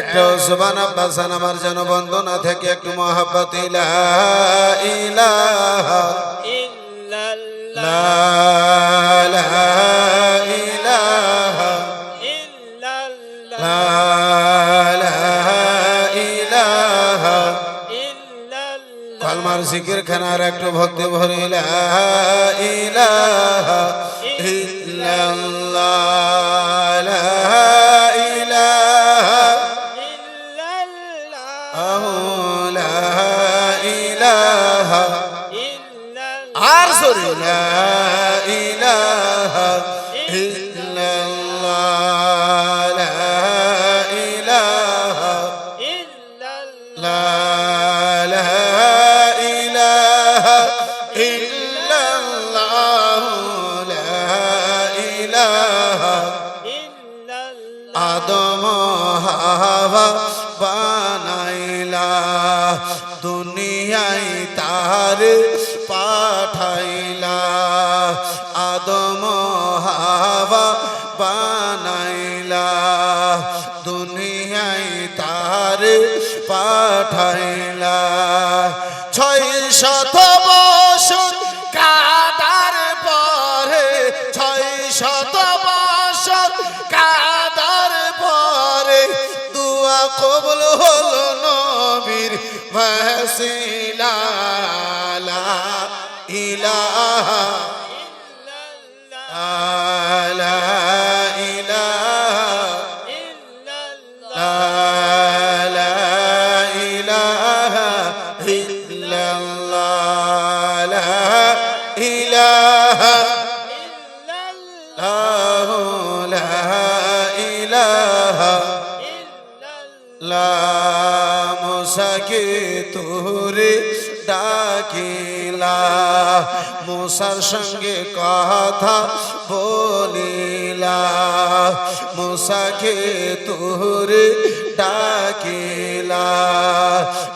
একটু সুবহান আব্বাসান আমার যেন বন্দনা থেকে একটু মহব্বত লা ইলাহা ইল্লাল্লাহ লা ইলাহা ইল্লাল্লাহ লা ইলাহা ইল্লাল্লাহ কলমার জিকির খানার একটু ভক্তি ভরে লা ইলাহা ইল্লাল্লাহ লা لا إله إلا الله لا إله إلا الله لا إله إلا الله لا إله إلا الله آدم হাওয়া বানাইলা দুনিয়ায় তার পাঠাইলা আদম হাওয়া বানাইলা দুনিয়ায় তার পাঠাইলা 600 বছর কাটার পরে 600 বছর কাটার পরে দুয়া কবুল হলো নবীর ওয়াসিলা লা ইলাহা ইল্লাল্লাহ লা ইলাহা ইল্লাল্লাহ লা ইলাহা ইল্লাল্লাহ লা ইলাহা ইল্লাল্লাহ লা ইলাহা ইল্লাল্লাহ মুসাকে তোরে ডাকিলা মুসার সঙ্গে কথা বলিলা মুসাকে তোরে ডাকিলা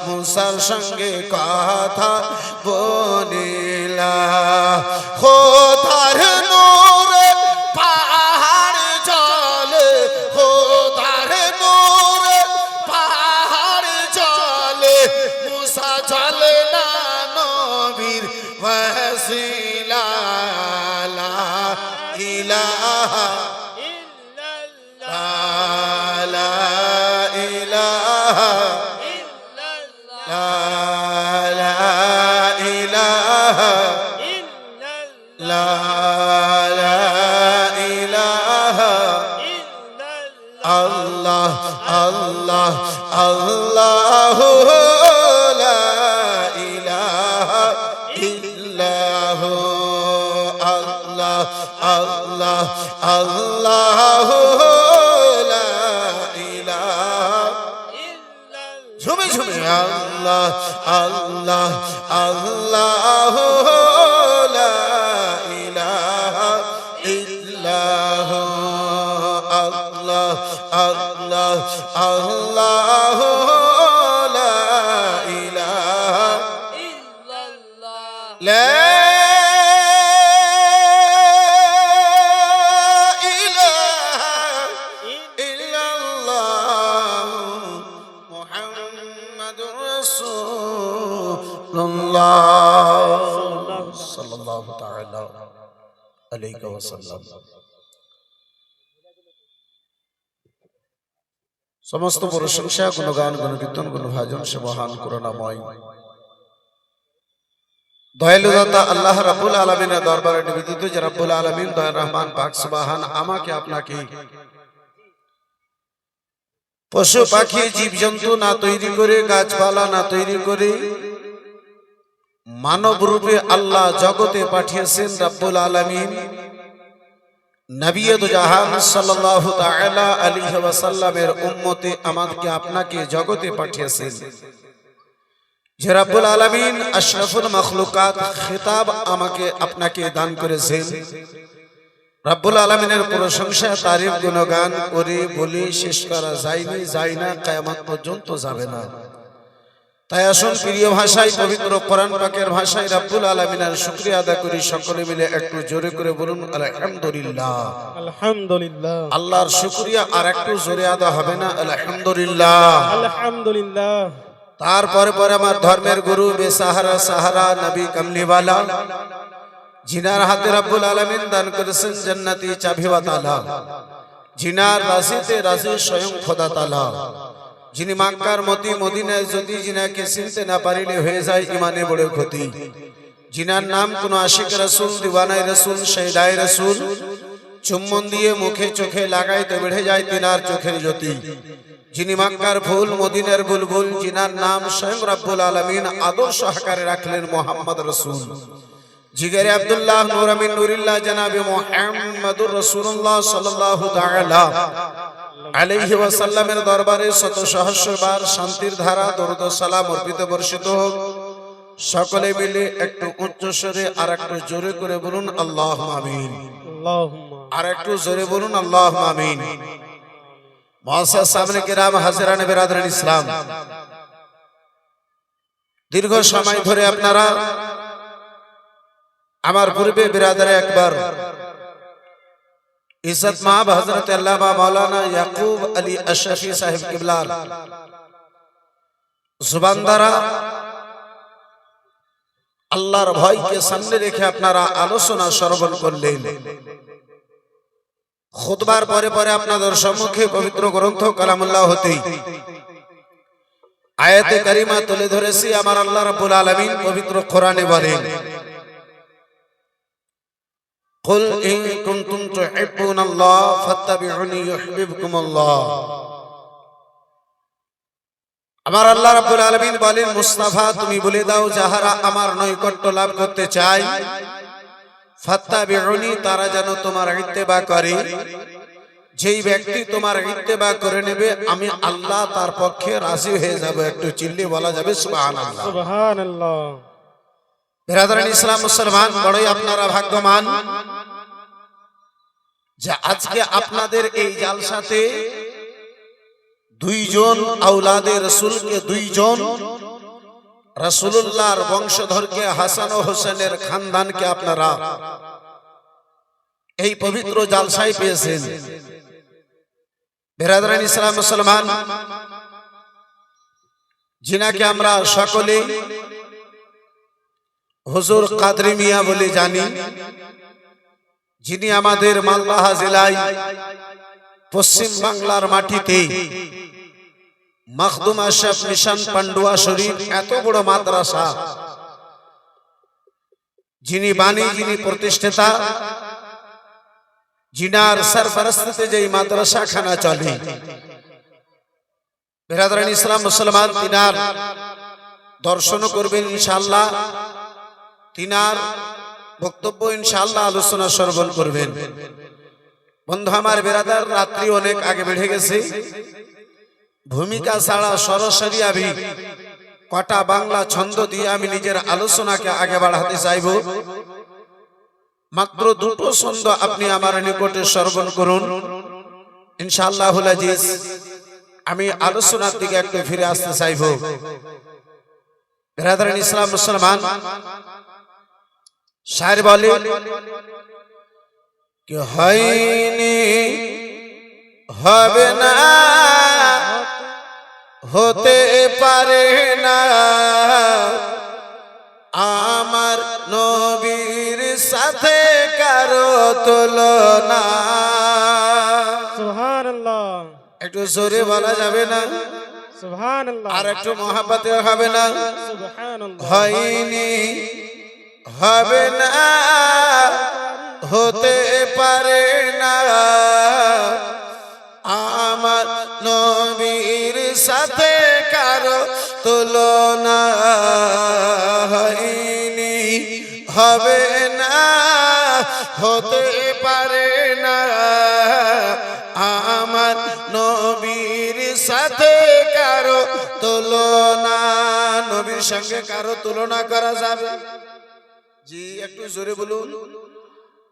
মুসার সঙ্গে কথা বলিলা খোদার নূরে পাহাড় চলে খোদার নূরে পাহাড় চলে মুসা চলে না নবীর ওয়াসিলা লা ইলাহা ইল্লাল্লাহ লা ইলাহা ইল্লাল্লাহ লা ইলাহা ইল্লাল্লাহ লা ইলাহা ইল্লাল্লাহ আল্লাহ আল্লাহ আল্লাহ লা ইলাহা ইল্লাহ আল্লাহ আল্লাহ আল্লাহ লা ইলাহা ইল্লাল্লাহ ঝুমে ঝুমে আল্লাহ আল্লাহ আল্লাহ লা ইলাহা ইল্লাহ আল্লাহ আল্লাহ আল্লাহ লা ইলাহা ইল্লাল্লাহ লা সাল্লাল্লাহু তাআলা আলাইহি ওয়াসাল্লাম সমস্ত প্রশংসা গুণগান গুণকীর্তন গুণভাজন সে মহান করুণাময় দয়ালু দাতা আল্লাহ রাব্বুল আলামিনের দরবারে নিবেদিত যে রাব্বুল আলামিন দয়ার রহমান পাক সুবহান আমাকে আপনাকে পশু পাখি জীবজন্তু না তৈরি করে গাছপালা না তৈরি করে মানব রূপে আল্লাহ জগতে পাঠিয়েছেন রাব্বুল আলামিন নবী দু জাহান সাল্লাল্লাহু তাআলা আলাইহি ওয়াসাল্লামের উম্মতে আমাকে আপনাকে জগতে পাঠিয়েছেন যে রাব্বুল আলামিন আশরাফুল মাখলুকাত খিতাব আমাকে আপনাকে দান করেছেন রাব্বুল আলামিনের প্রশংসা তারিফ গুণগান করে বলি শেষ করা যায় না কিয়ামত পর্যন্ত যাবে না তাই আসুন প্রিয় ভাষায় পবিত্র কোরআন পাকের ভাষায় রব্বুল আলামিনের শুকরিয়া আদা করি। সকলে মিলে একটু জোরে করে বলুন আলহামদুলিল্লাহ। আলহামদুলিল্লাহ আল্লাহর শুকরিয়া আর একটু জোরে আদা হবে না? আলহামদুলিল্লাহ। আলহামদুলিল্লাহ। তারপরে পরে আমার ধর্মের গুরু বেসাহারা সাহারা নবী কামলিওয়ালা, জিনার হাতে রব্বুল আলামিন দান করেছেন জান্নাতি চাবিওয়া তালা, জিনার রাশিতে রাশি স্বয়ং খোদা তালা, যিনি মক্কার মতি মদিনায় যদি জিনাকে চিনতে না পারিলে হয়ে যায় ইমানে বড় ক্ষতি। জিনার নাম কোন আশিক রাসূল, দিওয়ানায় রাসূল, শহীদায়ে রাসূল চুম্বন দিয়ে মুখে চোখে লাগাইতে বেড়ে যায় তিনার চোখের জ্যোতি। যিনি মক্কার ফুল মদিনার বুলবুল, জিনার নাম স্বয়ং রব্বুল আলামিন আদর্শ আকারে রাখলেন মুহাম্মদ রাসূল। জিগরে আব্দুল্লাহ নূর আমিন নূরিল্লাহ জনাবে মুহাম্মদুর রাসূলুল্লাহ সাল্লাল্লাহু তাআলা আলাইহি ওয়াসাল্লামের দরবারে শত সহস্রবার শান্তির ধারা দরুদ ও সালাম অর্পিত বর্ষিত হোক। সকলে মিলে একটু উচ্চ স্বরে আর একটু জোরে করে বলুন আল্লাহুম্মা আমিন। আল্লাহুম্মা আর একটু জোরে বলুন আল্লাহুম্মা আমিন। মুআজ্জাজ সামনে কিরাম, হাজিরানে বিরাদরান ইসলাম, দীর্ঘ সময় ধরে আপনারা আমার পূর্বে বিরাদরে একবার ইজ্জত মাহব হযরত আল্লামা মাওলানা ইয়াকুব আলী আশরাফি সাহেব কিবলা জুবান দ্বারা আল্লাহর ভয়কে সামনে রেখে আপনারা আলোচনা শ্রবণ করলেন। খুতবার পরে পরে আপনাদের সম্মুখে পবিত্র গ্রন্থ কালামুল্লাহ হতে আয়াতে কারিমা তুলে ধরেছি। আমার আল্লাহ রাব্বুল আলামিন পবিত্র কোরআনে বলেন, কুল ইন কুনতুম তুহিব্বুনাল্লাহ ফাত্তাবিউনি ইউহিব্বুকুমুল্লাহ। আমার আল্লাহ রাব্বুল আলামিন বলেন, মুস্তাফা তুমি বলে দাও যাহারা আমার নৈকট্য লাভ করতে চায়, ফাত্তাবিউনি তারা যেন তোমার ইত্তেবা করে। যেই ব্যক্তি তোমার ইত্তেবা করে নেবে আমি আল্লাহ তার পক্ষে রাজি হয়ে যাব। একটু চিল্লিয়ে বলা যাবে সুবহানাল্লাহ। সুবহানাল্লাহ। বিরাদরান ইসলাম মুসলমান, বড়ই আপনারা ভাগ্যবান যে আজকে আপনাদের এই জালসাতে দুইজন আওলাদে রাসূলকে, দুইজন রাসূলুল্লাহর বংশধরকে, হাসান ও হোসেনের খানদানকে আপনারা এই পবিত্র জালসায় পেয়েছেন। বিরাদরান ইসলাম মুসলমান, যিনাকে আমরা সকলে হুজুর কাদরি মিয়া বলে জানি, যিনি আমাদের মালদহ জেলায় পশ্চিম বাংলার মাটিতে মখদুম আশরাফ মিশন পান্ডুয়া শরীফ এত বড় মাদ্রাসা যিনি বাণী, যিনি প্রতিষ্ঠাতা, জিনার সরপরস্তিতে যে মাদ্রাসা খানা চলে। বিরাদরান ইসলাম মুসলমান, তিনার দর্শন করবেন ইনশাআল্লাহ, তিনার বক্তব্য ইনশাআল্লাহ আলোচনা শ্রবণ করবেন। বন্ধু আমার বিরাদার, রাত্রি অনেক আগে বেড়ে গেছে। ভূমিকা ছাড়া সরাসরি আমি কটা বাংলা ছন্দ দিয়ে আমি নিজের আলোচনাকে আগে বাড়াতে চাইব। মাত্র দুটো ছন্দ আপনি আমার নিকটে শ্রবণ করুন ইনশাআল্লাহুল আজিজ। আমি আলোচনার দিকে একটু ফিরে আসতে চাইব। বিরাদরান ইসলাম মুসলমান, শায়ের বলে কি হয়নি, হবে না, হতে পারে না আমার নবীর সাথে কারো তুলনা। সুবহানাল্লাহ। একটু জোরে বলা যাবে না? সুবহানাল্লাহ। আর একটু মহাব্বতে হবে না? সুবহানাল্লাহ। হয়নি, হবে না, হতে পারে না আমার নবীর সাথে কারো তুলনা। হয়নি, হবে না, হতে পারে না আমার নবীর সাথে কারো তুলনা। নবীর সঙ্গে কারো তুলনা করা যাবে? জি, একটু জোরে বলুন।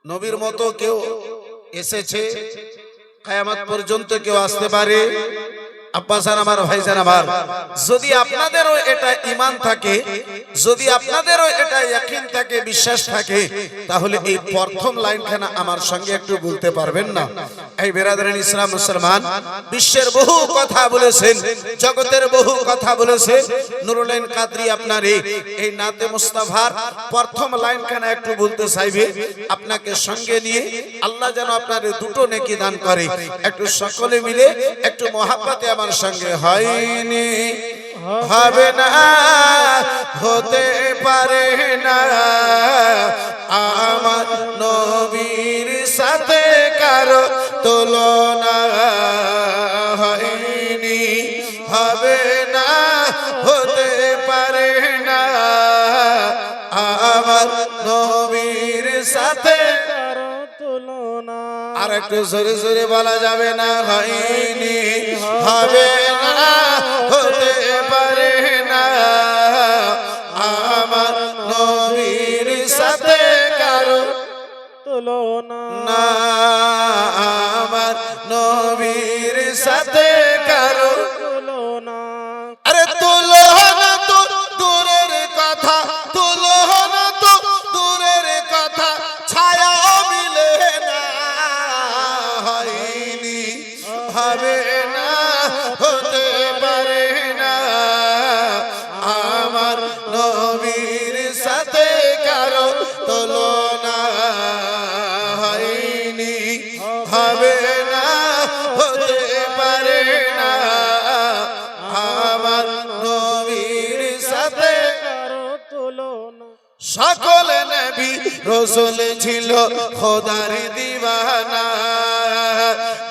নবীর মতো কেউ এসেছে, কিয়ামত পর্যন্ত কেউ আসতে পারে? আব্বাসান আমার, ভাইজান আমার, যদি আপনাদেরও এটা ঈমান থাকে, যদি আপনাদেরও এটা ইয়াকিন থাকে, বিশ্বাস থাকে, তাহলে এই প্রথম লাইনখানা আমার সঙ্গে একটু বলতে পারবেন না? এই বেরাদারান ইসলাম মুসলমান, বিশ্বের বহু কথা বলেছেন, জগতের বহু কথা বলেছেন, নুরুল আইন কাদরি আপনার এই নাতে মুস্তাফার প্রথম লাইনখানা একটু বলতে চাইবে। আপনাকে সঙ্গে নিয়ে আল্লাহ যেন আপনার দুটো নেকি দান করে। একটু সকলে মিলে একটু মহাব্বতে আমার সঙ্গে, হয়নি, হবে না, হতে পারে না, আমার নবীর সাথে কারো তুলনা, হয়নি, হবে না, হতে পারে না, আমার নবীর সাথে কারো তুলনা। আর একটু জোরে জোরে বলা যাবে না? হয়নি, হবে না, হতে পারে না, আমার নবীর সাথে কারো তুলনা। না, আমার নবীর সাথে কারো তুলনা। আরে তুলনা তো দূরের কথা, তুলনা তো দূরের কথা, ছায়া মিলে না, হয়নি, হবে না, হতে পারে না, আমার নবীর সাথে কারো তুলনা, হয়নি, হবে না, হতে পারে না, আমার নবীর সাথে কারো তুলনা। সকল নবী রাসূল ছিল খোদার দিওয়ানা,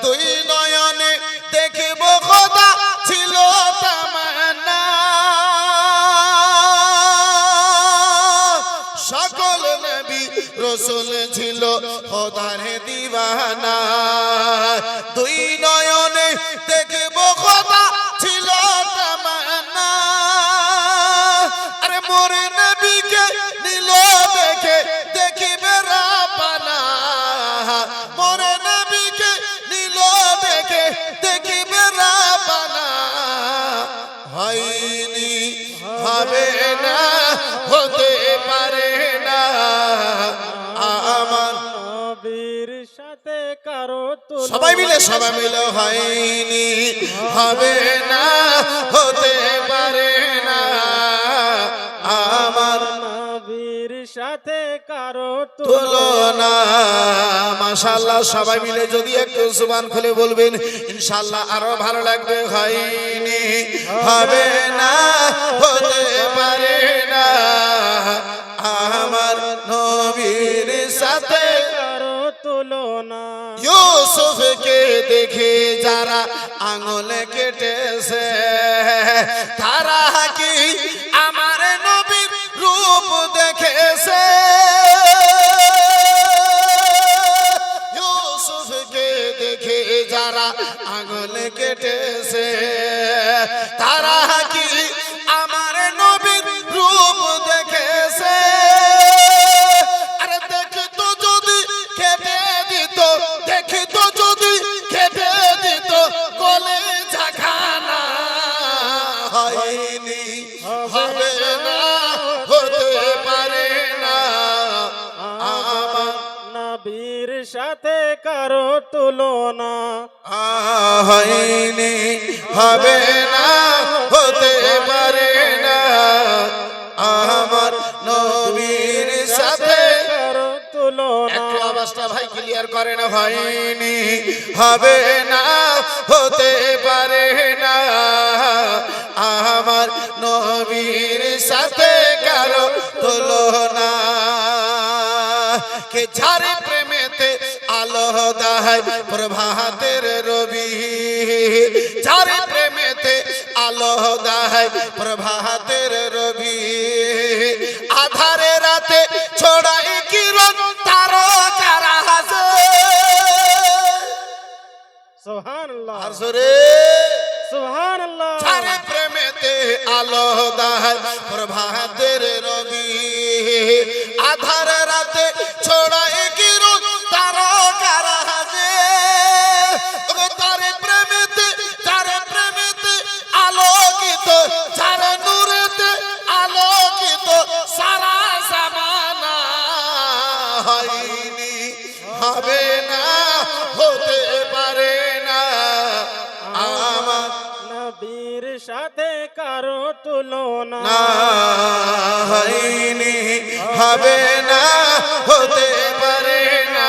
দুই নয়নে দেখব খোদা ছিল তামান্না, সকল নবী রাসূল ছিল খোদার দিওয়ানা, দুই নয়নে দেখব খোদা ছিল তামান্না, আরে মোর নবীকে নীল দেখে দেখিবে রাব্বানা, মোর নবীকে নীল দেখে দেখিবে রাব্বানা, হয়নি, হবে না, হতে পারে না, আমার নবীর সাথে কারো তুলনা। সবাই মিলে হয়নি, হবে না, হতে পারে না, আমার নবীর সাথে কারো তুলনা। মাশাআল্লাহ, সবাই মিলে যদি একটু জুবান খুলে বলবেন, ইনশাআল্লাহ আরো ভালো লাগবে। হয়নি, হবে না, হতে পারে না, আমার নবীর সাথে কারো তুলনা। ইউসুফকে দেখে যারা আঙুল কেটেছে, তারা কি আমার নবীর রূপ দেখেছে? ইউসুফকে দেখে যারা আঙুল কেটেছে, তারা কি আমার নবীর রূপ দেখেছে? আরে দেখতো যদি কেটে দিত, দেখতো যদি কেটে দিত গলে ঝাখানা, হয়নি, হবে না, হতে পারে না, আমার নবীর সাথে কারো তুলনা। হয়নি, হবে না, হতে পারে না, আমার নবীর সাথে কারো তুলনা। একটু আওয়াজটা ভাই ক্লিয়ার করেন। হয়নি, হবে না, হতে পারে না, আমার নবীর সাথে কারো তুলনা। কে ঝারে প্রেমেতে আলো দেয় প্রভাতের রবি, ঝারে প্রেমেতে আলো দেয় প্রভাতের রবি, আধারে রাতে ছড়াই কিরণ তারকারা হাসে। সুবহানাল্লাহ, আর জোরে সুবহানাল্লাহ। ঝারে প্রেমেতে আলো দেয় প্রভাতের রবি, আধার রাতে ছড়ায় কিরণ তারকারা হাসে। তারে প্রেমেতে হবে না হতে পারে না আমার নবীর সাথে কারো তুলনা না হয়নি হবে না হতে পারে না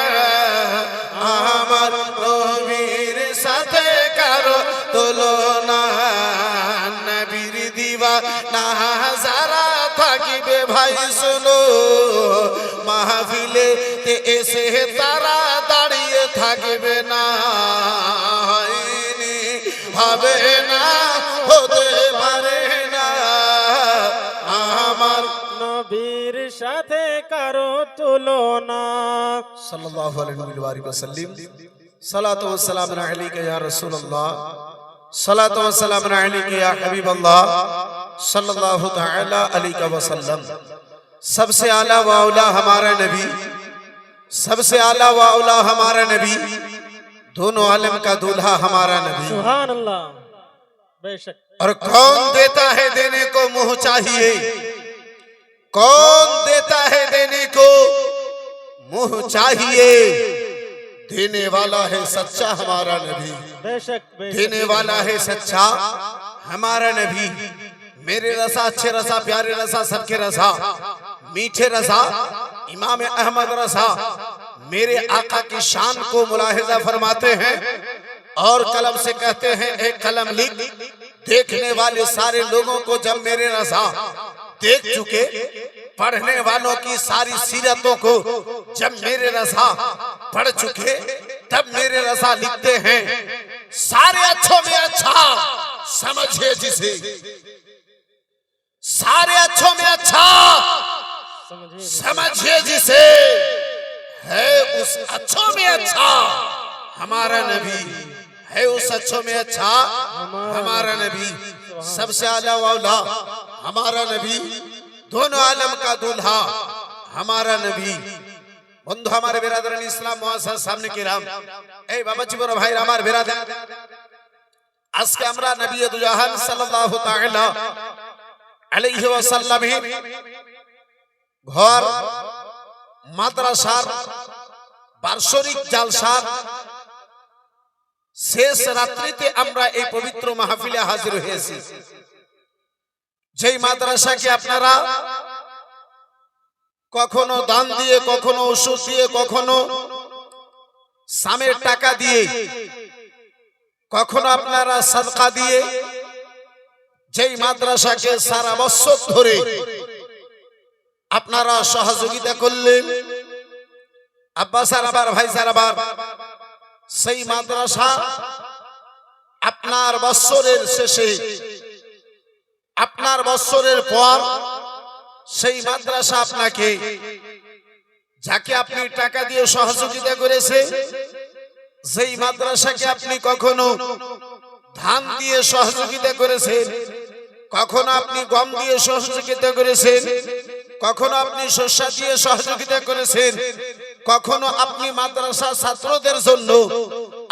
আমার নবীর সাথে কারো তুলনা নবীর দিওয়ানা যারা থাকিবে ভাই শুনো মাহফিলে এসে তারা দাঁড়িয়ে থাকবে না হয়নি হবে না হতে পারে না আমার নবীর সাথে কারো তুলনা সাল্লাল্লাহু আলাইহি ওয়াসাল্লাম সালাতু ওয়া সালামু আলাইকা ইয়া রাসূলুল্লাহ সালাতু ওয়া সালামু আলাইকা ইয়া হাবিবাল্লাহ सल्लल्लाहु ताला अलैहि वसल्लम सबसे आला व औला हमारा नबी सबसे आला व औला हमारा नबी दोनों आलम का दूल्हा हमारा नबी सुभान अल्लाह बेशक और कौन देता है देने को मुंह चाहिए कौन देता है देने को मुंह चाहिए देने वाला है सच्चा हमारा नबी बेशक देने वाला है सच्चा हमारा नबी मेरे रसा अच्छे रसा प्यारे रसा सबके रसा मीठे रसा इमाम अहमद रसा मेरे आका की शान को मुलाहिजा फरमाते हैं और कलम से कहते हैं एक कलम लिख देखने वाले सारे लोगों को जब मेरे रसा देख चुके पढ़ने वालों की सारी सीरतों को जब मेरे रसा पढ़ चुके तब मेरे रसा लिखते हैं सारे अच्छों में अच्छा समझिए जिसे सारे अच्छों में अच्छा समझिए जिसे है उस अच्छों में अच्छा हमारा नबी है उस अच्छों में अच्छा हमारा नबी सबसे आला वाला हमारा नबी दोनों आलम का दूल्हा हमारा नबी बंधु हमारे बिरादरान इस्लाम मुआस्सासा सामने किराम ए बाबा जी बड़ भाई আমার बिरादर আজকে আমরা নবী দু জাহান সাল্লাল্লাহু তাআলা আলাইহি ওয়াসাল্লামের ঘর মাদ্রাসার বার্ষিক জালসার শেষ রাত্রিতে আমরা এই পবিত্র মাহফিলে হাজির হয়েছি যেই মাদ্রাসাকে আপনারা কখনো দান দিয়ে কখনো ওষুধ দিয়ে কখনো সামের টাকা দিয়ে কখনো আপনারা সাদকা দিয়ে যেই মাদ্রাসাকে সারা বছর ধরে আপনারা সহযোগিতা করলেন আব্বা স্যার আবার ভাই স্যার আবার সেই মাদ্রাসা আপনার বছরের শেষে আপনার বছরের পর সেই মাদ্রাসা আপনাকে যাকে আপনি টাকা দিয়ে সহযোগিতা করেছে সেই মাদ্রাসাকে আপনি কখনো ধান দিয়ে সহযোগিতা করেছেন কখনো আপনি গম দিয়ে সহযোগিতা করেছেন কখনো আপনি শস্য দিয়ে সহযোগিতা করেছেন কখনো আপনি মাদ্রাসা ছাত্রদের জন্য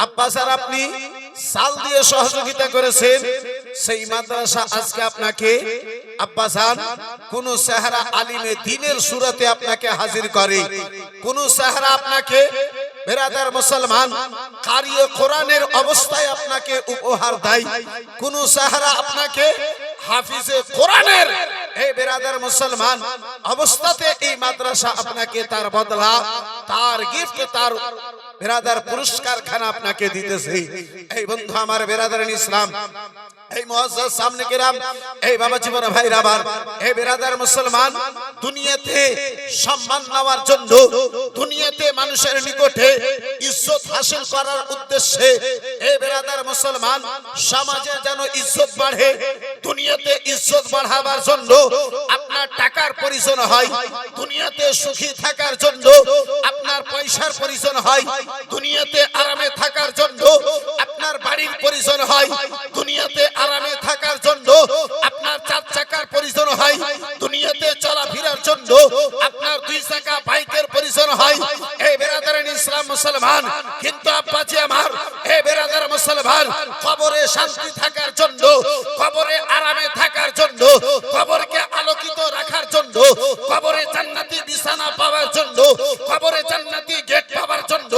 আব্বা স্যার আপনি সাল দিয়ে সহযোগিতা করেছেন সেই মাদ্রাসা আজকে আপনাকে আব্বা জান কোন সাহারা আলিমে দ্বীনের সুরতে আপনাকে হাজির করে কোন সাহারা আপনাকে বেরাদার মুসলমান কারিয়ে কোরআনের অবস্থায় আপনাকে উপহার দেয় কোন সাহারা আপনাকে হাফিজে কোরআনের এই বেরাদার মুসলমান অবস্থাতে এই মাদ্রাসা আপনাকে তার বদলা তার গিফট তার বেরাদার পুরস্কার খানা আপনাকে দিতেছে এই বন্ধু আমার বেরাদার ইসলাম এই মুআজ্জাজ সামনে কিরাম এই বাবা জীবন ভাইরা আবার এই বেরাদার মুসলমান দুনিয়াতে সম্মান নেওয়ার জন্য দুনিয়াতে মানুষের নিকটে ইজ্জত হাসিল করার উদ্দেশ্যে এই বেরাদার মুসলমান সমাজে যেন ইজ্জত বাড়ে দুনিয়াতে ইজ্জত বাড়াবার জন্য আপনার টাকার প্রয়োজন হয় দুনিয়াতে সুখী থাকার জন্য আপনার পয়সার প্রয়োজন হয় দুনিয়াতে আরামে থাকার জন্য আপনার বাড়ির প্রয়োজন হয় দুনিয়াতে আরামে থাকার জন্য আপনার চার চাকার প্রয়োজন হয় দুনিয়াতে চলাফেরার জন্য আপনার দুই চাকা বাইকের প্রয়োজন হয় এই বেরাদারান ইসলাম মুসলমান কিন্তু আব্বাজি আমার এই বেরাদার মুসলমান কবরে শান্তি থাকার জন্য কবরে আরামে থাকার জন্য কবরকে আলোকিত রাখার জন্য কবরে জান্নাতি বিছানা পাওয়ার জন্য কবরে জান্নাতি গেট পাওয়ার জন্য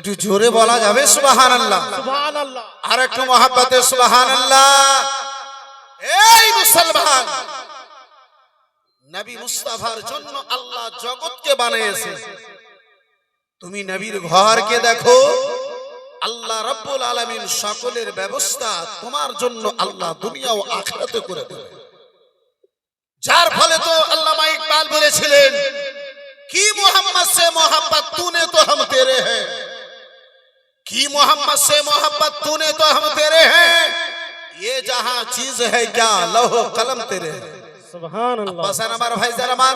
একটু জোরে বলা যাবে সুবহানাল্লাহ? সুবহানাল্লাহ। আর একটু মহাব্বতে সুবহানাল্লাহ। এই মুসলমান, নবী মুস্তাফার জন্য আল্লাহ জগৎকে বানিয়েছে। তুমি নবীর ঘরকে দেখো, আল্লাহ রাব্বুল আলামিন সকলের ব্যবস্থা তোমার জন্য আল্লাহ দুনিয়া ও আখিরাতে করে দেবে। যার ফলে তো আল্লামা ইকবাল বলেছিলেন, কি মোহাম্মদ से मोहब्बत तूने तो हम तेरे हैं, की मोहम्मद से मोहब्बत तूने तो हम तेरे हैं, ये जहां चीज है क्या लौह कलम तेरे हैं। সুবহানাল্লাহ। বাসান আমার ভাইজান আমার,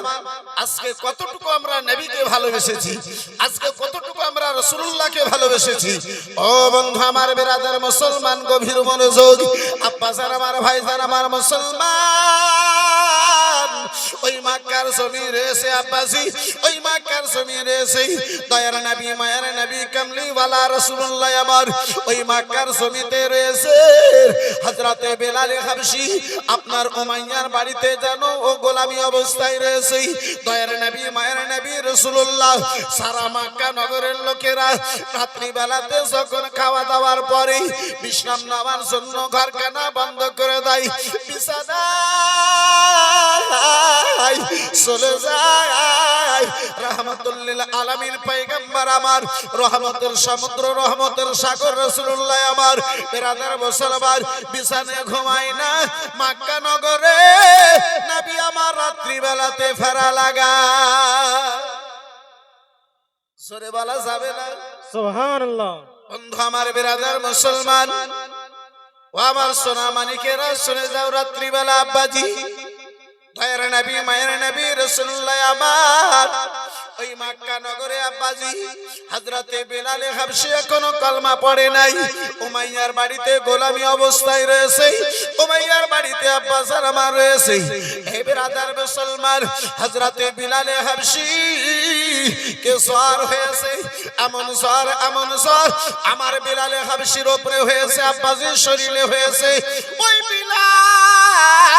আজকে কতটুকু আমরা নবীকে ভালোবেসেছি, আজকে কতটুকু আমরা রাসূলুল্লাহকে ভালোবেসেছি। ও বন্ধু আমার, বেরাদার মুসলমান, গভীর মনোযোগ। আব্বাসান আমার ভাইজান আমার মুসলমান, ওই মক্কার জমিনে এসে আব্বাসি, ওই মক্কার জমিনে এসে দয়ার নবী মায়ের নবী কামলি ওয়ালা রাসূলুল্লাহ আমার ওই মক্কার জমিতে রয়েছে। হযরতে বেলাল হাবশী আপনার উমাইয়ার বাড়িতে জানো ও গোলামি অবস্থায় রয়েছে। দয়ার নবী মায়ের নবী রাসূলুল্লাহ সারা মক্কা নগরের লোকেরা রাত্রি বেলাতে যখন খাওয়া দাওয়ার পরে বিশ্রাম নেওয়ার জন্য ঘরখানা বন্ধ করে দেয়, বিছানায় চলে যায় রাহমাতুল লিল আলামিন পয়গম্বর আমার, রহমতের সমুদ্র রহমতের সাগর রাসূলুল্লাহ আমার। বেরাদার মুসলমান, বিছানায় ঘুমায় না মক্কা নগরে নবী আমার রাত্রি বেলাতে ফেরা লাগা। জোরে বলা যাবে না সুবহানাল্লাহ। বন্ধু আমার, বেরাদার মুসলমান ও আমার সোনা মানিকেরা, শুনে যাও রাত্রি বেলা আব্বাজি দয়ার নবী মায়ের নবী রাসূলুল্লাহ আমার ওই মক্কা নগরে আব্বাজি হযরতে বেলাল হাবশী এখনো কলমা পড়ে নাই, উমাইয়ার বাড়িতে গোলামি অবস্থায় রয়েছে, উমাইয়ার বাড়িতে আব্বাসার আমার রয়েছে। হে বিরাদার মুসলমান, হযরতে বেলাল হাবশী কে জ্বর হয়েছে, এমন জ্বর আমার বেলাল হাবশীর উপরে হয়েছে, আব্বাসির শরীরে হয়েছে। ওই বিলাল,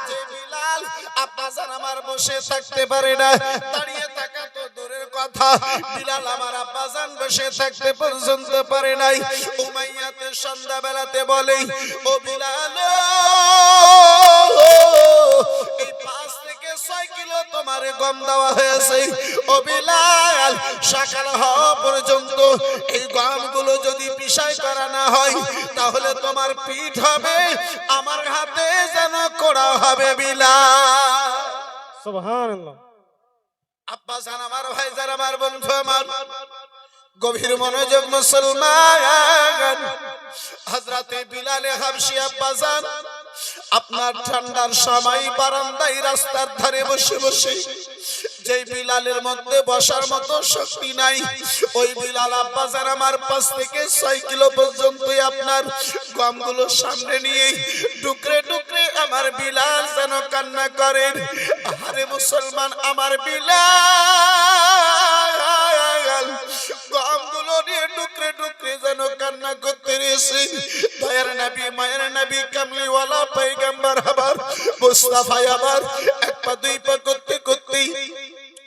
যে বিলাল আব্বাসান আমার বসে থাকতে পারে না, দাঁড়িয়ে থাকা তো দূরের কথা, বিলাল আমার আব্বাসান বসে থাকতে পর্যন্ত পারে নাই। উমাইয়াতে সন্ধ্যা বেলাতে বলে, ও বিলাল, এই 5 থেকে 6 কিলো তোমার গম দেওয়া হয়েছে। ও বিলাল, সকাল হওয়া পর্যন্ত এই গমগুলো যদি পিষাই করা না হয় তাহলে তোমার পিঠ হবে, আমার হাতে যেন কোড়া হবে বিলাল। সুবহানাল্লাহ। আব্বাসান আমার ভাইজান আমার বন্ধু আমার, গভীর মনোযোগ মুসলমান, হযরতে বিলাল হাবশী আব্বাসান আপনার ঠান্ডার সময় বারান্দায় রাস্তার ধারে বসে বসে, যেই বিলালের মধ্যে বসার মতো শক্তি নাই, ওই বিলাল আব্বাসান আমার 5 থেকে 6 কিলো পর্যন্ত আপনার গমগুলো সামনে নিয়ে টুকরে টুকরে আমার বিলাল যেন কান্না করেন। আরে মুসলমান, আমার বিলাল গমগুলো নিয়ে টুকরে টুকরে যেন কান্না করতে রয়েছে। দয়ার নবী মায়ের নবী কামলি ওয়ালা পয়গম্বর আবার মুস্তাফা আবার 1 পা 2 পা করতে করতে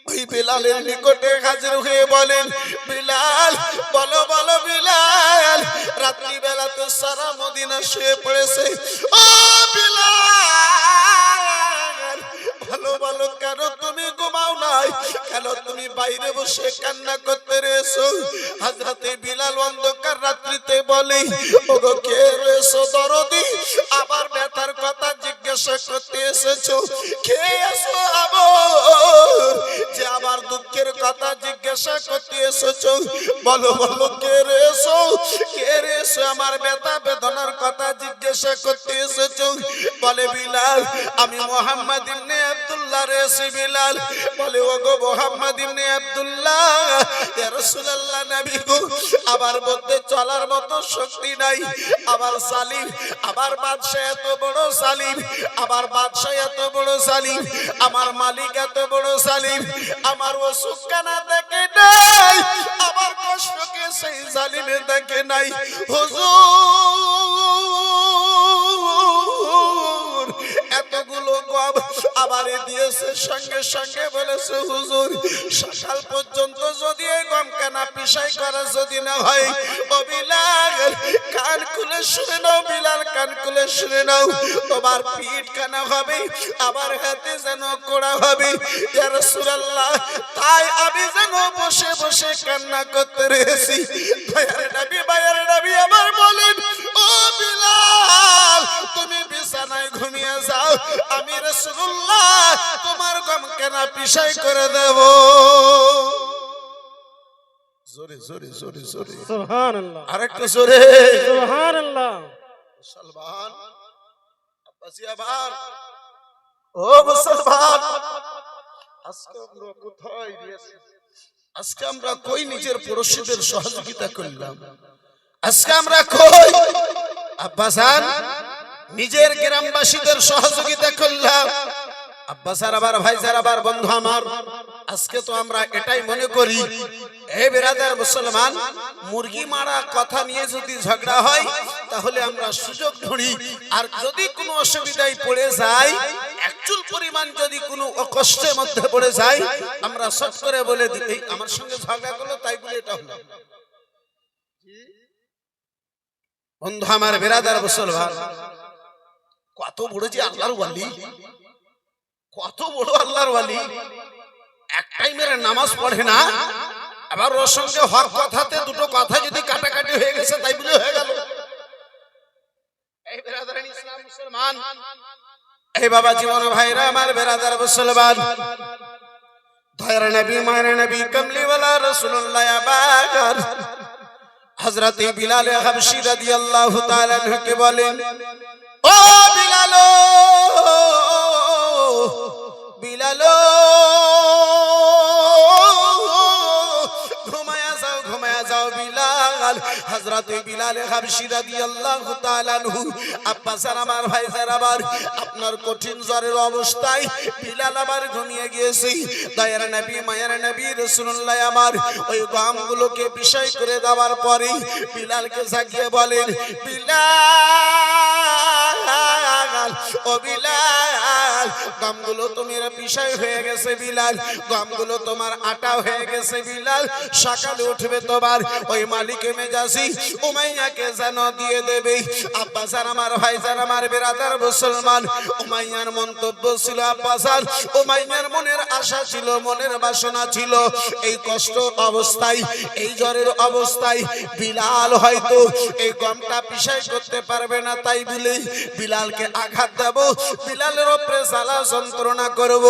ওই বিলালের নিকটে হাজির হয়ে বলেন, বিলাল বলো বলো বিলাল, রাত্রি বেলাতে সারা মদিনা শুয়ে পড়েছে। ও বিলাল ভালো ভালো, কেন তুমি ঘুমাও নাই, কেন তুমি বাইরে বসে কান্না করতে রয়েছো? হযরতে বিলাল অন্ধকার রাত্রিতে বলে, ওগো কে রয়েছো দরদি, আবার ব্যথার কথা জিজ্ঞাসা করতে এসেছো? কে এসো আবার, যে আবার দুঃখের কথা জিজ্ঞাসা করতে এসেছো? বলো বলো কে রয়েছো, কে রয়েছো, আমার ব্যথা বেদনার কথা জিজ্ঞাসা করতে এসেছো? বলে বিলাল, আমি মুহাম্মদ ইবনে আব্দুল্লাহ রয়েছি। বিলাল বলে, ওগো মুহাম্মদ ইবনে আব্দুল্লাহ, ইয়া রাসূলুল্লাহ নবী গো, আবার বলতে চলার মতো শক্তি নাই, আবার সালিম, আবার বাদশা এত বড় সালিম, আবার বাদশা এত বড় সালিম, আমার মালিক এত বড় সালিম, আমার অসুখ কানা দেখে নাই, আমার কষ্টকে সেই জালিমে দেখে নাই। হুজুর এতগুলো গম আবার বাড়ি দিয়েছে, সঙ্গে সঙ্গে বলেছে হুজুর সকাল পর্যন্ত যদি এই গম কেনা পিসাই করা যদি না হয়, ও বিলাল কান খুলে শুনে নাও, বিলাল কান খুলে শুনে নাও, তোমার পিঠ কানা হবে, আবার হাতে যেন কোড়া হবে। ইয়া রাসূলুল্লাহ, তাই আমি যেন বসে বসে কান্না করতে রয়েছি। ভাইয়ের নবী আমার বলেন, ও বিলাল তুমি বিছানায় ঘুমিয়ে যাও, আমি রাসূলুল্লাহ তোমার গম কেনা পিসাই করে দেব। জোরে জোরে জোরে জোরে সুবহানাল্লাহ, আরেকটু জোরে সুবহানাল্লাহ। মুসলমান আব্বাসি আবার, ও মুসলমান, আজকে আমরা কোথায় গিয়েছি? আজকে আমরা কই নিজের পড়শিদের সহযোগিতা করলাম? আজকে আমরা কই আব্বাসান নিজের গ্রামবাসীদের সহযোগিতা করলাম? আব্বাসার আবার ভাইজার আবার বন্ধু আমার, আজকে তো আমরা এটাই মনে করি, হে বিরাদার মুসলমান, মুরগি মারা কথা নিয়ে যদি ঝগড়া হয় তাহলে আমরা সুযোগ ধরি, আর যদি কোনো অসুবিধায় পড়ে যায়, একচুল পরিমাণ যদি কোনো কষ্টের মধ্যে পড়ে যায়, আমরা সব করে বলে দিই আমার সঙ্গে ঝগড়া করলো তাই বলে এটা হলো। বন্ধু আমার বিরাদার মুসলমান, কত বড় যে আল্লাহর ওয়ালি, কত বড় আল্লাহর ওয়ালি, এক টাইমের নামাজ পড়ে না, আবার ওর সঙ্গে হক কথাতে দুটো কথা যদি কাটাকাটি হয়ে গেছে তাই বলে হয়ে গেল। এই বিরাদারান ইসলাম মুসলমান, এই বাবা জীবন ভাইরা আমার বিরাদার মুসলমান, দয়ার নবী মায়ের নবী কমলিওয়ালা রাসূলুল্লাহ আবাকার হযরত বিলাল হাবশী রাদিয়াল্লাহু তাআলা আনহুকে বলেন, ও বিলাল, বিলাল ঘুমায়া যাও, ঘুমায়া যাও বিলাল। হযরত বিলাল হাবশী রাদিয়াল্লাহু তাআলা আনহু, আব্বাসার আমার ভাইজার আবার, আপনার কঠিন জ্বরের অবস্থায় বিলাল আবার ঘুমিয়ে গিয়েছে। দয়ার নবী মায়ের নবী রাসূলুল্লাহ আমার ওই গমগুলোকে বিষয় করে দেওয়ার পরে বিলালকে জাগিয়ে বলেন, বিলাল, ও বিলাল, গমগুলো তোমার বিষয় হয়ে গেছে বিলাল, গমগুলো তোমার আটা হয়ে গেছে বিলাল, সকালে উঠবে তোমার ওই মালিকে মেজাজি উমাইয়াকে যেন দিয়ে দেবে। আব্বাসার আমার ভাইজান আমার বিরাদার মুসলমান, উমাইয়ার মন্তব্য ছিল, আব্বাসার উমাইয়ার মনের আশা ছিল, মনের বাসনা ছিল, এই কষ্ট অবস্থায়, এই জ্বরের অবস্থায় বিলাল হয়তো এই গমটা পিসাই করতে পারবে না, তাই বলে বিলালকে আঘাত দেব, বিলালের উপরে জ্বালা যন্ত্রণা করব।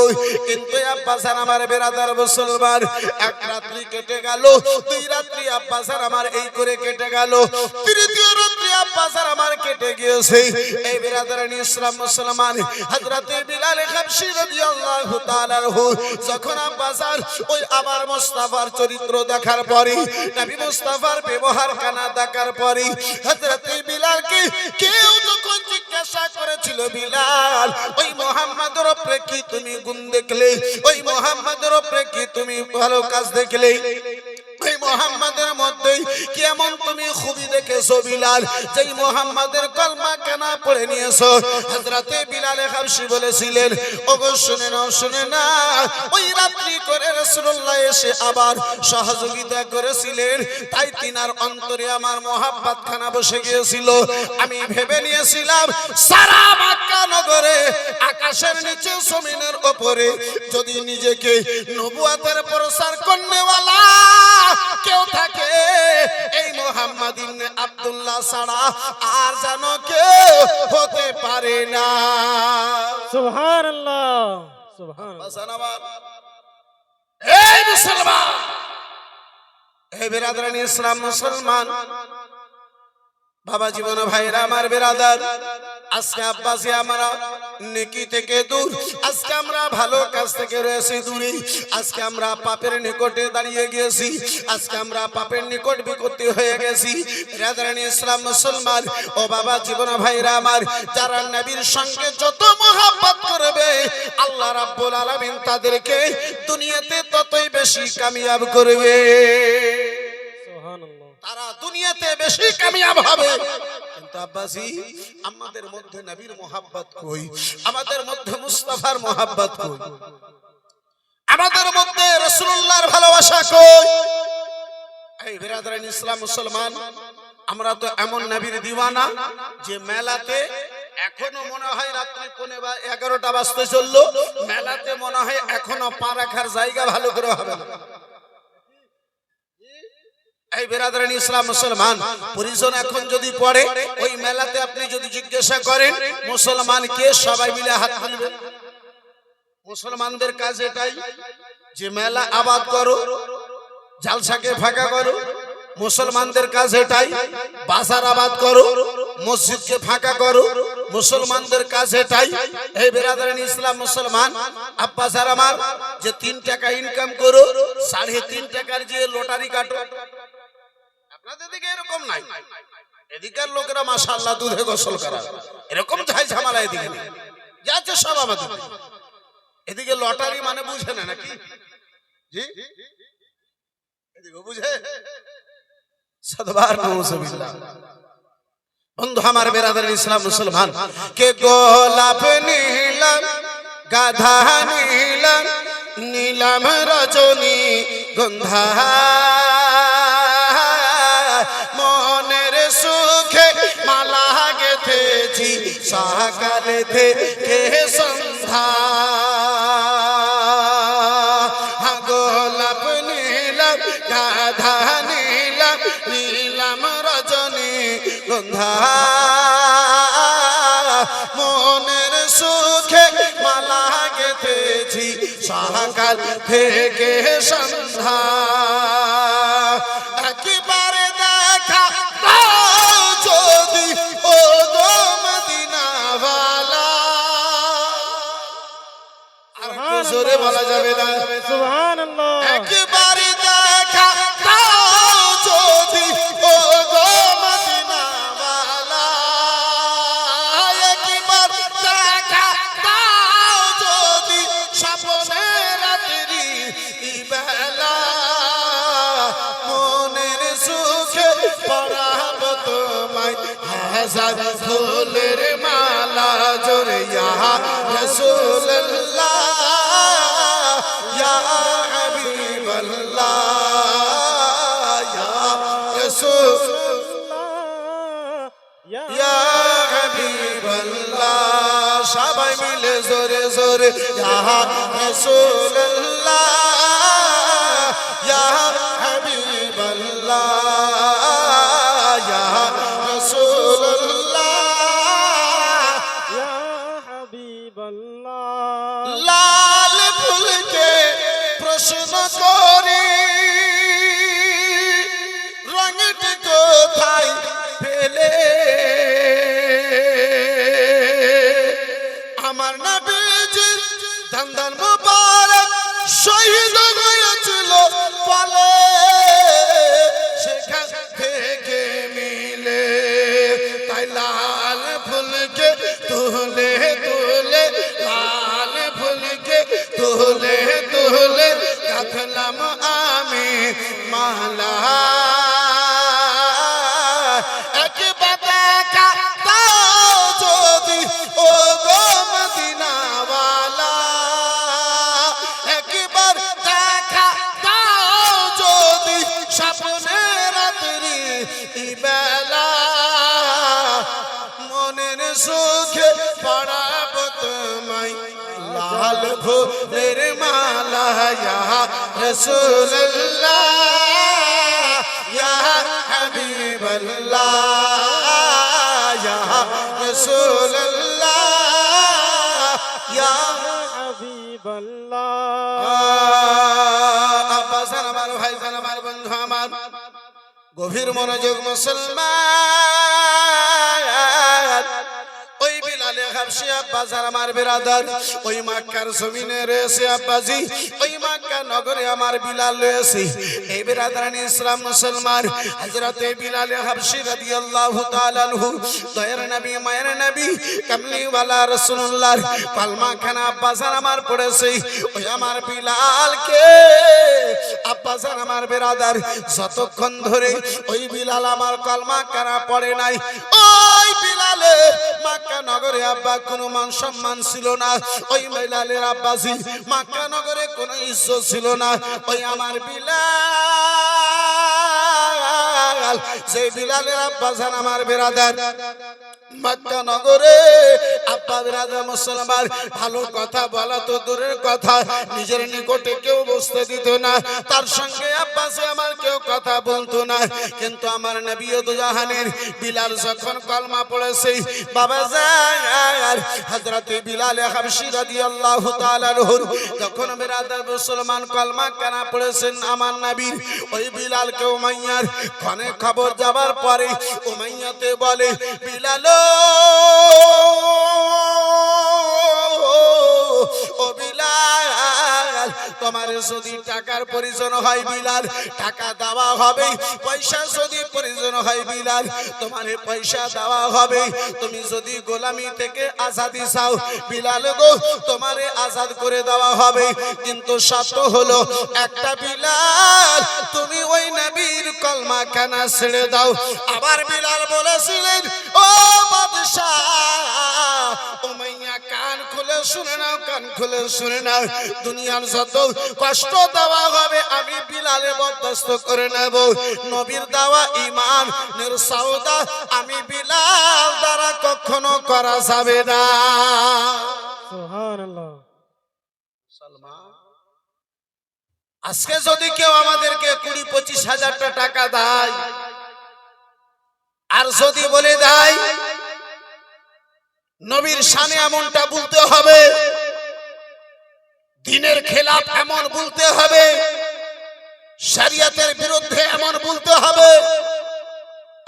কিন্তু আব্বাসার আমার বিরাদার মুসলমান, এক রাত্রি কেটে গেল, দুই রাত্রি আব্বাসার আমার এই করে কেটে গেল, তৃতীয় রাত্রি আব্বাসার আমার কেটে গিয়েছে। এই বিরাদারান ইসলাম মুসলমান, হযরতে বিলাল হাবশী রাদিয়াল্লাহু তাআলা আনহু যখন আব্বাসার ওই আবার মুস্তাফার চরিত্র দেখার পরে, নবী মুস্তাফার ব্যবহার কানা দেখার পরে, হযরতে বিলালকে কেউ যখন জিজ্ঞাসা করেছিল, বিলাল ওই মুহাম্মাদের উপরে কি তুমি গুণ দেখলে, ওই মুহাম্মাদের উপরে কি তুমি ভালো কাজ দেখলে, এই মুহাম্মাদের মধ্যে কেমন তুমি খুবই দেখেছো বিলাল, যেই মুহাম্মাদের কলমা কেন পড়ে নিয়েছো? হযরতে বিলাল হাবশী বলেছিলেন, ওগো শুনে নাও, শুনে না, ওই রাত্রি করে রাসূলুল্লাহ এসে আবার সহযোগিতা করেছিলেন, তাই তিনার অন্তরে আমার মোহাব্বত খানা বসে গিয়েছিল। আমি ভেবে নিয়েছিলাম সারা মক্কা নগরে, আকাশের নিচে জমিনের উপরে যদি নিজেকে নবুয়তের প্রচার করনেওয়ালা কেউ থাকে, এই মুহাম্মদ ইবনে আব্দুল্লাহ ছাড়া আর যেন কেউ হতে পারে না। সুবহানাল্লাহ, সুবহানাল্লাহ। এই মুসলমান, এই বিরাদারান ইসলাম মুসলমান, বাবা জীবন ভাইরা আমার বিরাদার, আজকে আব্বাসী আমরা নেকি থেকে দূর, আজকে আমরা ভালো কাজ থেকে রয়েছি দূরে, আজকে আমরা পাপের নিকটে দাঁড়িয়ে গিয়েছি, আজকে আমরা পাপের নিকট বিকৃতি হয়ে গেছি। বিরাদারান ইসলাম মুসলমান, ও বাবা জীবন ভাইরা আমার, যারা নবীর সঙ্গে যত মহব্বত করবে আল্লাহ রাব্বুল আলামিন তাদেরকে দুনিয়াতে ততই বেশি কামিয়াব করবে। সুবহানাল্লাহ। তারা দুনিয়াতে বেশি কামিয়াব হবে, কিন্তু আব্বাসি আমাদের মধ্যে নবীর মোহাব্বত কই, আমাদের মধ্যে মুস্তাফার মোহাব্বত কই, আমাদের মধ্যে রাসূলুল্লাহর ভালোবাসা কই? এই বিরাদরান ইসলাম মুসলমান, আমরা তো এমন নবীর দিওয়ানা যে মেলাতে এখনো মনে হয় রাত্রি 11টা বাজতে চললো, মেলাতে মনে হয় এখনো পা রাখার জায়গা ভালো করে হবে না। এই বিরাদরান ইসলাম মুসলমান, পরিজন এখন যদি পড়ে ওই মেলাতে, আপনি যদি জিজ্ঞাসা করেন মুসলমান কে, সবাই মিলে হাত তুলবেন। মুসলমানদের কাজ এটাই যে মেলা আবাদ করো, জালসাকে ফাঁকা করো। মুসলমানদের কাজ এটাই বাজার আবাদ করো, মসজিদকে ফাঁকা করো। মুসলমানদের কাজ এটাই। এই বিরাদরান ইসলাম মুসলমান, আব্বা স্যার আমার যে 3 টাকা ইনকাম করো, 3.5 টাকার যে লটারি কাটো। আপনাদের দিকে এরকম নাই, এদিকের লোকেরা মাশাআল্লাহ দুধে গোসল করা, এরকম ঝাই ঝামেলা এদিকে নেই, যাচ্ছে সব আমাদের। এদিকে লটারি মানে বুঝে না নাকি? জি, এদিকে বুঝে। সদবার নাউজুবিল্লাহ। বন্ধু আমার বিরাদরান ইসলাম মুসলমান, কে গোলাপ নীলাম গাধা নীলাম, নীলাম রজনী গন্ধা, মনের সুখে মালা গেথেছি সকালে থেকে সন্ধ্যা। গোলাপ নীলাম গাধা নীলাম, নীলাম রজনী গন্ধা, মনের সুখে মালা গেথেছি সকাল থেকে সন্ধ্যা। একবারে দেখা দাও যদি ও গো মদিনাওয়ালা। আর একটু জোরে বলা যাবে না? সুবহানাল্লাহ। একবারে দেখা দাও যদি ও গো মদিনাওয়ালা, একবার দেখা দাও যদি স্বপ্নে রাত্রি বেলা, মনের সুখে পরাব তোমায় হাজার ফুলের মালা জোরে ইয়া রাসূলুল্লাহ ইয়া হাবিবাল্লাহ ইয়া রাসূলুল্লাহ ইয়া হাবিবাল্লাহ। সবাই মিলে জোরে জোরে ইয়া রাসূলুল্লাহ ইয়া হাবিবাল্লাহ ইয়া রাসূলুল্লাহ ইয়া হাবিবাল্লাহ। লাল ফুলকে প্রশ্ন করি রঙটি কোথায় পেলে, আমার নবীজির দান মুবারক শহীদ হয়েছিল বলে, সেখান থেকে মিলে। তাই লাল ফুলকে তুলে তুলে, লাল ফুলকে তুলে তুলে গাঁথলাম আমি মালা। একবার দেখা দাও যদি ও গো মদিনাওয়ালা, একবার দেখা দাও যদি স্বপ্নে রাত্রি বেলা, মনের সুখে পড়াব তোমায় লাল ফুলের মালা ইয়া রাসূলুল্লাহ ইয়া হাবিবাল্লাহ ইয়া রাসূলুল্লাহ ইয়া হাবিবাল্লাহ। আব্বাস আমার, ভাইজান আমার, বন্ধু আমার, গভীর মনোযোগ মুসলমান। ওই বিলালে হাবশী আব্বাস আমার বিরাদার, ওই মক্কার জমিনে রয়েছে আব্বাজি, ওই মক্কা নগরে আমার বিলাল রয়েছে। এই বিরাদারান ইসলাম মুসলমান, হযরতে বিলালে হাবশী রাদিয়াল্লাহু তাআলা আনহু, দয়ার নবী মায়ের নবী কামলিওয়ালা রাসূলুল্লাহ পালমা খানা আব্বাস আমার পড়েছে। ওই আমার বিলালকে আব্বাস আমার বিরাদার যতক্ষণ ধরে ওই বিলাল আমার কলমা কারা পড়ে নাই, ওই বিলালের মক্কা নগরে আব্বা কোনো মান সম্মান ছিল না, ওই বিলালের আব্বাজি মক্কা নগরে কোনো ইজ্জত ছিল না। ওই আমার বিলাল, সেই বিলালের আব্বাজান আমার বেরাদার মক্কা নগরে আব্বা বিরাদার মুসলমান, ভালো কথা বলা তো দূরের কথা, নিজের নিকটে কেউ বসতে দিত না, তার সঙ্গে আব্বাসে আমার কেউ কথা বলতো না। কিন্তু আমার নবী দু জাহানের বিলাল যখন কলমা পড়েছে, বাবা যান হযরতে বিলাল হাবশী রাদিয়াল্লাহু তাআলা আনহু যখন বিরাদার মুসলমান কলমা কানা পড়েছেন আমার নবীর, ওই বিলালকে উমাইয়ার কানে খবর যাবার পরে উমাইয়াতে বলে, বিলাল ও বিলাল, তোমার যদি টাকার প্রয়োজন হয় বিলাল টাকা দেওয়া হবে, পয়সা যদি প্রয়োজন হয় বিলাল তোমার পয়সা দেওয়া হবে, তুমি যদি গোলামি থেকে আজাদি চাও বিলাল গো তোমারে আজাদ করে দেওয়া হবে, কিন্তু শর্ত হলো একটা, বিলাল তুমি ওই নবীর কলমা কানা ছেড়ে দাও। আবার বিলাল বলেছিলেন, ও বাদশাহ উমাইয়া কান খুলে শুনে নাও, কান খুলে শুনে নাও, দুনিয়ার যত কষ্ট দেওয়া হবে আমি বিলালে বরদাস্ত করে নেব, নবীর দেওয়া ঈমান নির সওদা আমি বিলাল দ্বারা কখনো করা যাবে না। সুবহানাল্লাহ। আজকে যদি কেউ আমাদেরকে 20-25 হাজার টাকা দেয়, আর যদি বলে দেয় নবীর শানে এমনটা বলতে হবে, দ্বীনের খেলাফ এমন বলতে হবে, শরিয়তের বিরুদ্ধে এমন বলতে হবে,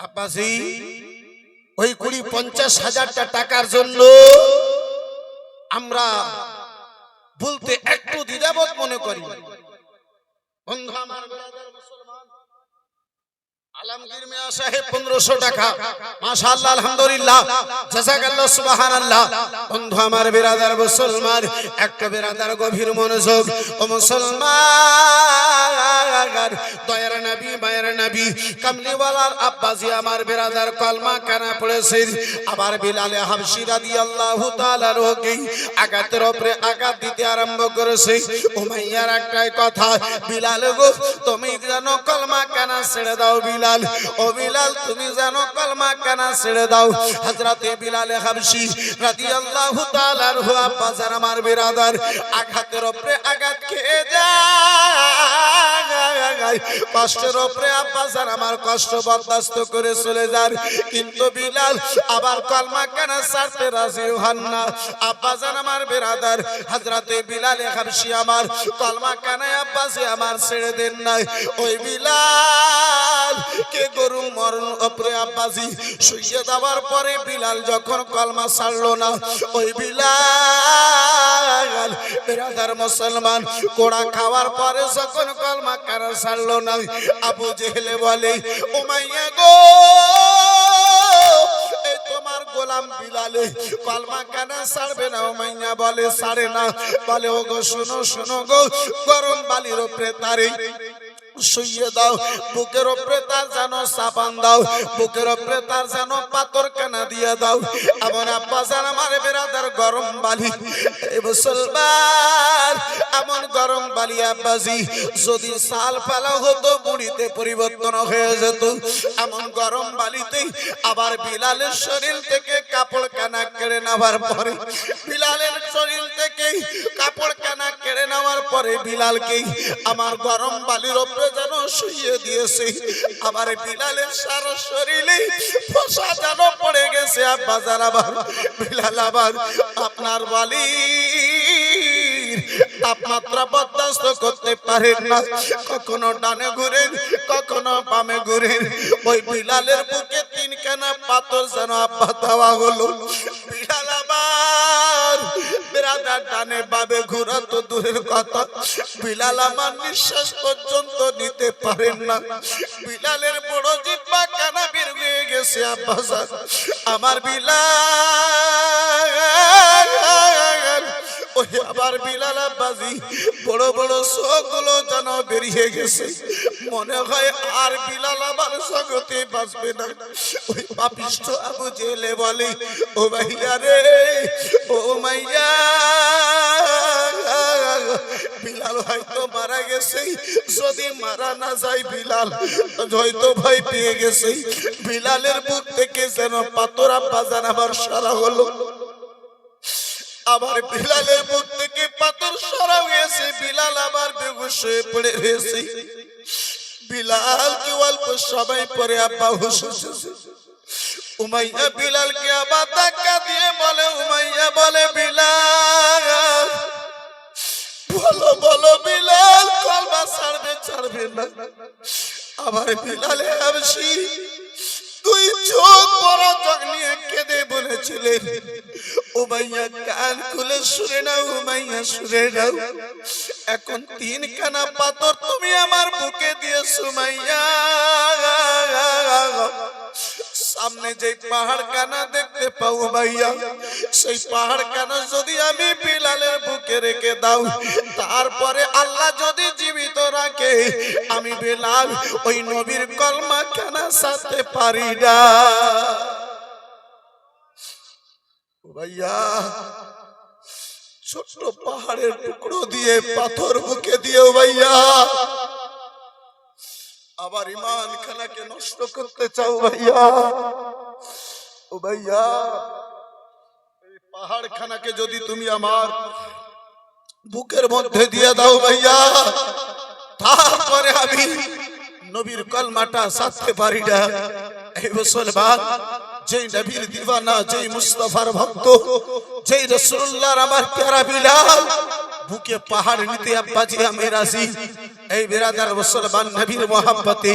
আব্বাজি ওই 20-50 হাজার টাকার জন্য আমরা বলতে একটু দ্বিধাবোধ মনে করি। বন্ধু আমার ব্রাদার মুসলমান, আলমগীর মিয়া সাহেব 1500 টাকা, মাশাআল্লাহ আলহামদুলিল্লাহ জাযাকাল্লাহ সুবহানাল্লাহ। বন্ধু আমার বিরাদার মুসলমান, একটা বিরাদার গভীর মনোযোগ, ও মুসলমান দয়ার নবী মায়ের নবী কামলিওয়ালার আব্বাজি আমার বিরাদার কলমা কানা পড়েছেন, আবার বিলাল হাবশী রাদিয়াল্লাহু তাআলা রোকে আঘাতের উপরে আঘাত দিতে আরম্ভ করেছে। উমাইয়ার একটাই কথা, বিলাল গো তুমি জানো কলমা কানা ছেড়ে দাও, বিলাল ও বিলাল তুমি জানো কলমা কানা ছেড়ে দাও। হযরতে বিলাল হাবশী রাদিয়াল্লাহু তাআলা আনহু আব্বাজান আমার বিরাদার আঘাতের উপরে আঘাত খেয়ে যায়, কষ্টের উপরে আব্বাজান আমার কষ্ট বরদাস্ত করে চলে যান, কিন্তু বিলাল আবার কলমা কানা ছাড়তে রাজি হন না। আব্বাজান আমার বিরাদার হযরতে বিলাল হাবশী আমার কলমা কানা আব্বাসে আমার ছেড়ে দেন নাই। ওই বিলাল কে গরু মরণ উপরে আব্বাজি শুইয়ে দেওয়ার পরে বিলাল যখন কলমা ছাড়লো না, ওই বিলাল বিরাদার মুসলমান কোড়া খাওয়ার পরে যখন কলমা কানা ছাড়লো না, আবু জেহেলে বলে, উমাইয়া গো এই তোমার গোলাম বিলালে কলমা কানা ছাড়বে না। উমাইয়া বলে ছাড়ে না, বলে ও গো শোনো শোনো গো, গরম বালির উপরে তারে শুইয়ে দাও, বুকের উপরে তার যেন সাবান দাও, বুকের উপরে তার যেন পাথর কানা দিয়ে দাও। এমন আব্বাজান আমার বিরাদার গরম বালি, এই মুসলমান এমন গরম বালি আব্বাজি যদি সাল ফেলা হতো বুড়িতে পরিবর্তন হয়ে যেত। এমন গরম বালিতে আবার বিলালের শরীর থেকে কাপড় কানা কেড়ে নেওয়ার পরে, বিলালের শরীর থেকে কাপড় কানা কেড়ে নেওয়ার পরে বিলালকে আমার গরম বালির উপরে যেন শুইয়ে দিয়েছে। আবার বিলালের সারা শরীরে ফোসা যেন পড়ে গেছে। আব্বাজান আবার বিলাল আবার আপনার বালির তাপমাত্রা বরদাস্ত করতে পারেন না, কখনো ডানে ঘুরেন কখনো বামে ঘুরেন। ওই বিলালের বুকে 3 কানা পাথর যেন আব্বা দেওয়া হলো। বিলাল আবার বিরাদার ডানে বামে ঘুরা তো দূরের কথা, বিলাল আমার নিঃশ্বাস পর্যন্ত নিতে পারেন না। বিলালের বড় জিহ্বা কানা বের হয়ে গেছে। আব্বাজান আমার বিলাল, ওই আবার বিলাল আব্বাজি বড় বড় চোখগুলো যেন চেতনা বেরিয়ে গেছে, মনে হয় আর বিলাল আমার জগতে বাঁচবে না। ওই পাপিষ্ঠ আবু জেলে বলে, ও ভাইয়া রে, ও মাইয়া, বিলাল হয়তো মারা গেছে, যদি মারা না যায় বিলাল হয়তো ভয় পেয়ে গেছে। বিলালের বুক থেকে যেন পাথর আব্বা জান আবার সরা হলো, আবার বিলালের বুক থেকে পাথর সরা হয়েছে, বিলাল আবার বেহুশ হয়ে পড়ে রয়েছে। বিলালকে অল্প সময় পরে আব্বা হুশ এসেছে। উমাইয়া বিলালকে আবার ধাক্কা দিয়ে বলে, উমাইয়া বলে, বিলাল বলো বলো বিলাল কলমা ছাড়বে না। আবার বিলালে হাবশি তুই চোখ বড় চোখ নিয়ে কেঁদে বলেছিলেন, উমাইয়া কান খুলে শুনে নাও, উমাইয়া শুনে নাও, এখন 3 খানা পাথর তুমি আমার বুকে দিয়েছো উমাইয়া। সামনে যে পাহাড় কানা দেখতে পাও ভাইয়া, সেই পাহাড় কানা যদি আমি বিলালের বুকে রেখে দাও, তারপরে আল্লাহ যদি জীবিত রাখে, আমি বিলাল ওই নবীর কলমা কানা সাথে পারি না। ভাইয়া ছোট্ট পাহাড়ের টুকরো দিয়ে পাথর বুকে দিও ভাইয়া, আবার ইমান খানাকে নষ্ট করতে চাও ভাইয়া। ও ভাইয়া এই পাহাড় খানাকে যদি তুমি আমার বুকের মধ্যে দিয়ে দাও ভাইয়া, তারপরে আমি নবীর কলমাটা সাথে পারি না। এই মুসলমান, যেই নবীর দিওয়ানা, যেই মুস্তাফার ভক্ত, যেই রাসূলুল্লাহর আমার প্যারা বিলাল বুকে পাহাড় নিতে আব্বাজি আমি রাজি। এই বিরাদার মুসলমান, নবীর মোহাব্বতে,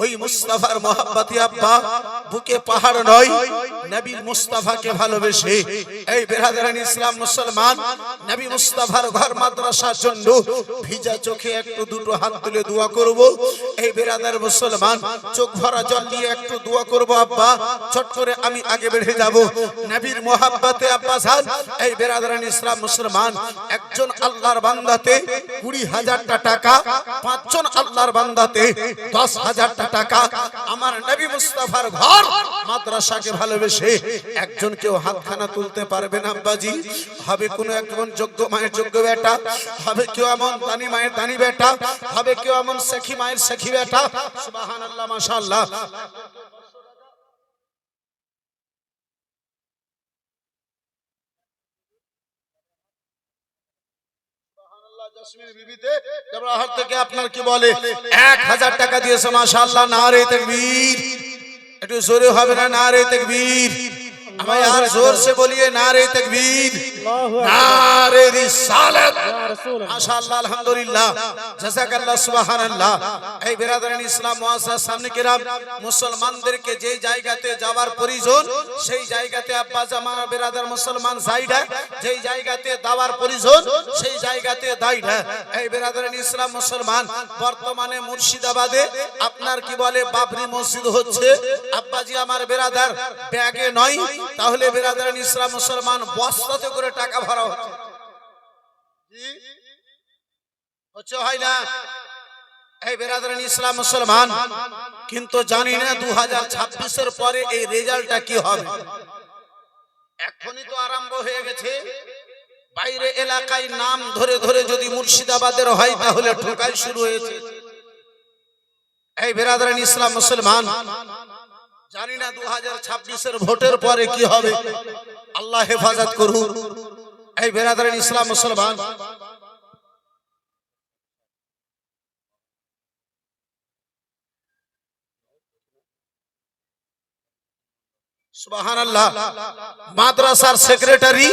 ওই মুস্তাফার মোহাব্বতে আব্বা বুকে পাহাড় নয়, নবীর মুস্তাফাকে ভালোবেসে এই বিরাদারান ইসলাম মুসলমান, নবী মুস্তাফার ঘর মাদ্রাসার জন্য ভিজা চোখে একটু দুটো হাত তুলে দোয়া করব। এই বিরাদার মুসলমান, চোখ ভরা জল দিয়ে একটু দোয়া করব আব্বা, চট করে আমি আগে বেড়ে যাব। নবীর মোহাব্বতে আব্বা জান, এই বিরাদারান ইসলাম মুসলমান, একজন আল্লাহর বান্দাতে 20,000 টাকা, 5 জন আল্লাহর বান্দাতে 10,000 টাকা। আমার নবী মুস্তাফার ঘর মাদ্রাসাকে ভালোবেসে একজন কেউ হাতখানা তুলতে পারবে না আব্বাজি? হবে কোন একজন যোগ্য মায়ের যোগ্য বেটা, হবে কেউ এমন দানি মায়ের দানি বেটা, হবে কেউ এমন সখী মায়ের সখী বেটা। সুবহানাল্লাহ, মাশাআল্লাহ। আপনার কি বলে 1000 টাকা দিয়েছে, মাশাআল্লাহ, নারে তাকবীর। একটু জোরে হবে না নারে তাকবীর? আমি আর जोर से बोलिए नारे तकबीर, नारे रिसालत, माशाअल्लाह, अल्हम्दुलिल्लाह, জাযাকাল্লাহ, সুবহানাল্লাহ। এই বিরাদরান ইসলাম মুআসসাস সামনে কিরাম, মুসলমানদেরকে যে জায়গাতে যাওয়ার প্রয়োজন সেই জায়গাতে আব্বা জামান বিরাদার মুসলমান যাইডা, যেই জায়গাতে দাওয়ার প্রয়োজন সেই জায়গাতে দাইডা। এই বিরাদরান ইসলাম মুসলমান, বর্তমানে মুর্শিদাবাদে আপনার কি বলে বাবরি মসজিদ হচ্ছে আব্বাজি আমার বিরাদার, ব্যাগে নয়, তাহলে বিরাদরান ইসলাম মুসলমান বস্তাতে করে টাকা ভরা হচ্ছে, হচ্ছে হয় না? এই বিরাদরান ইসলাম মুসলমান, কিন্তু জানি না 2026 এর পরে এই রেজাল্টটা কি হবে। এখনই তো আরম্ভ হয়ে গেছে, বাইরে এলাকায় নাম ধরে ধরে যদি মুর্শিদাবাদের হয় তাহলে ঠোকাই শুরু হয়েছে। এই বিরাদরান ইসলাম মুসলমান, জানি না 2026 এর ভোটের পরে কি হবে, আল্লাহ হেফাজত করুন। এই বিরাদরান ইসলাম মুসলমান, সুবহানাল্লাহ, মাদ্রাসার সেক্রেটারি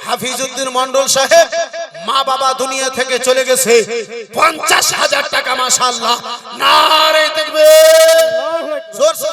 হাফিজউদ্দিন মন্ডল সাহেব মা বাবা দুনিয়া থেকে চলে গেছে, 50,000 টাকা, মাশাআল্লাহ, নারে তাকবীর, जोर से